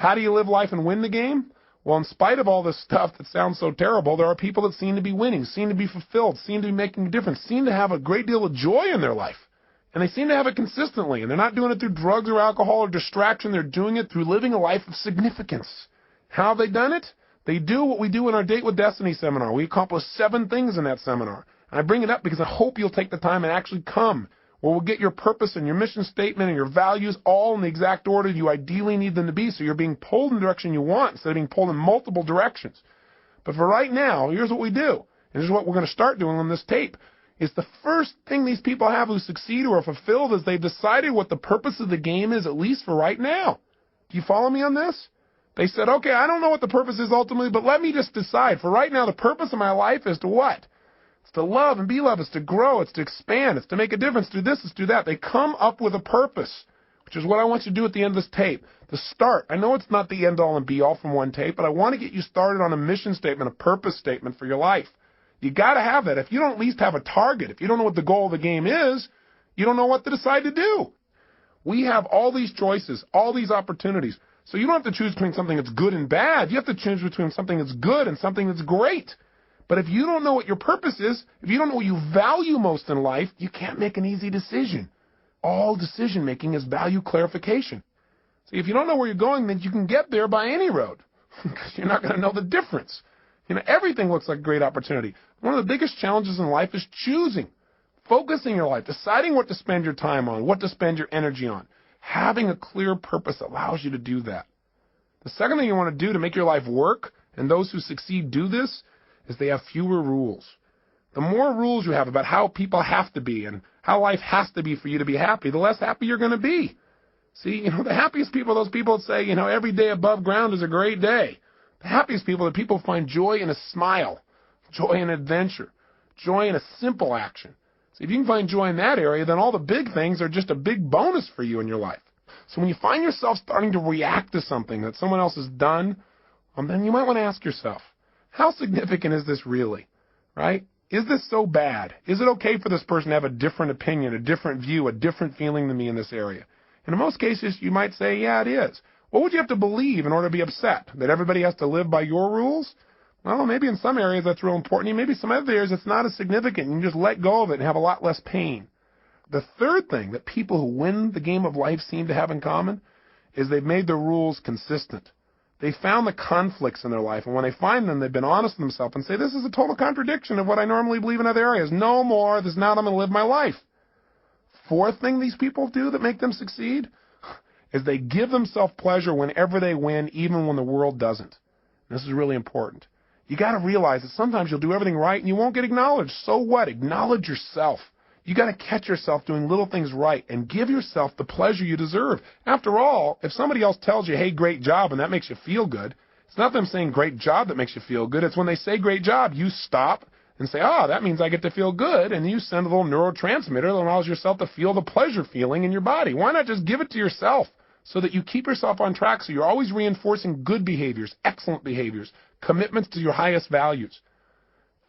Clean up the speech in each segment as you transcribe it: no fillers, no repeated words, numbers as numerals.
How do you live life and win the game? Well, in spite of all this stuff that sounds so terrible, there are people that seem to be winning, seem to be fulfilled, seem to be making a difference, seem to have a great deal of joy in their life. And they seem to have it consistently. And they're not doing it through drugs or alcohol or distraction. They're doing it through living a life of significance. How have they done it? They do what we do in our Date with Destiny seminar. We accomplish 7 things in that seminar. And I bring it up because I hope you'll take the time and actually come, where we'll get your purpose and your mission statement and your values all in the exact order you ideally need them to be, so you're being pulled in the direction you want instead of being pulled in multiple directions. But for right now, here's what we do. And this is what we're going to start doing on this tape. Is the first thing these people have who succeed or are fulfilled is they've decided what the purpose of the game is, at least for right now. Do you follow me on this? They said, okay, I don't know what the purpose is ultimately, but let me just decide. For right now, the purpose of my life is to what? It's to love and be loved. It's to grow. It's to expand. It's to make a difference. Do this. It's do that. They come up with a purpose, which is what I want you to do at the end of this tape. To start. I know it's not the end all and be all from one tape, but I want to get you started on a mission statement, a purpose statement for your life. You got to have that. If you don't at least have a target, if you don't know what the goal of the game is, you don't know what to decide to do. We have all these choices, all these opportunities. So you don't have to choose between something that's good and bad. You have to choose between something that's good and something that's great. But if you don't know what your purpose is, if you don't know what you value most in life, you can't make an easy decision. All decision making is value clarification. See, if you don't know where you're going, then you can get there by any road because you're not going to know the difference. You know, everything looks like a great opportunity. One of the biggest challenges in life is choosing, focusing your life, deciding what to spend your time on, what to spend your energy on. Having a clear purpose allows you to do that. The second thing you want to do to make your life work, and those who succeed do this, is they have fewer rules. The more rules you have about how people have to be and how life has to be for you to be happy, the less happy you're going to be. See, the happiest people are those people that say, every day above ground is a great day. The happiest people are the people who find joy in a smile, joy in adventure, joy in a simple action. So if you can find joy in that area, then all the big things are just a big bonus for you in your life. So when you find yourself starting to react to something that someone else has done, then you might want to ask yourself, how significant is this really, right? Is this so bad? Is it okay for this person to have a different opinion, a different view, a different feeling than me in this area? And in most cases, you might say, yeah, it is. What would you have to believe in order to be upset? That everybody has to live by your rules? Well, maybe in some areas that's real important. Maybe some other areas it's not as significant. You can just let go of it and have a lot less pain. The third thing that people who win the game of life seem to have in common is they've made their rules consistent. They found the conflicts in their life, and when they find them, they've been honest with themselves and say, this is a total contradiction of what I normally believe in other areas. No more. This is not how I'm going to live my life. Fourth thing these people do that make them succeed is they give themselves pleasure whenever they win, even when the world doesn't. This is really important. You got to realize that sometimes you'll do everything right and you won't get acknowledged. So what? Acknowledge yourself. You got to catch yourself doing little things right and give yourself the pleasure you deserve. After all, if somebody else tells you, hey, great job, and that makes you feel good, it's not them saying great job that makes you feel good. It's when they say great job, you stop and say, that means I get to feel good, and you send a little neurotransmitter that allows yourself to feel the pleasure feeling in your body. Why not just give it to yourself so that you keep yourself on track so you're always reinforcing good behaviors, excellent behaviors, commitments to your highest values?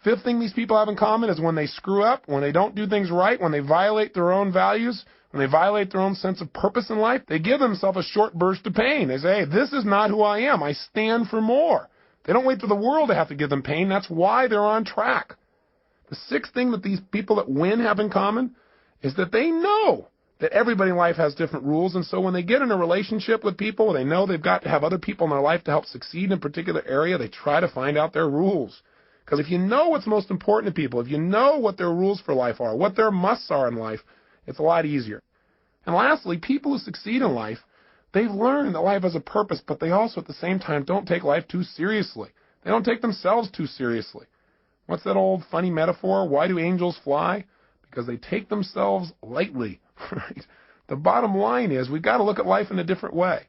Fifth thing these people have in common is when they screw up, when they don't do things right, when they violate their own values, when they violate their own sense of purpose in life, they give themselves a short burst of pain. They say, hey, this is not who I am. I stand for more. They don't wait for the world to have to give them pain. That's why they're on track. The sixth thing that these people that win have in common is that they know that everybody in life has different rules, and so when they get in a relationship with people, they know they've got to have other people in their life to help succeed in a particular area, they try to find out their rules. Because if you know what's most important to people, if you know what their rules for life are, what their musts are in life, it's a lot easier. And lastly, people who succeed in life, they've learned that life has a purpose, but they also at the same time don't take life too seriously. They don't take themselves too seriously. What's that old funny metaphor? Why do angels fly? Because they take themselves lightly. Right? The bottom line is we've got to look at life in a different way.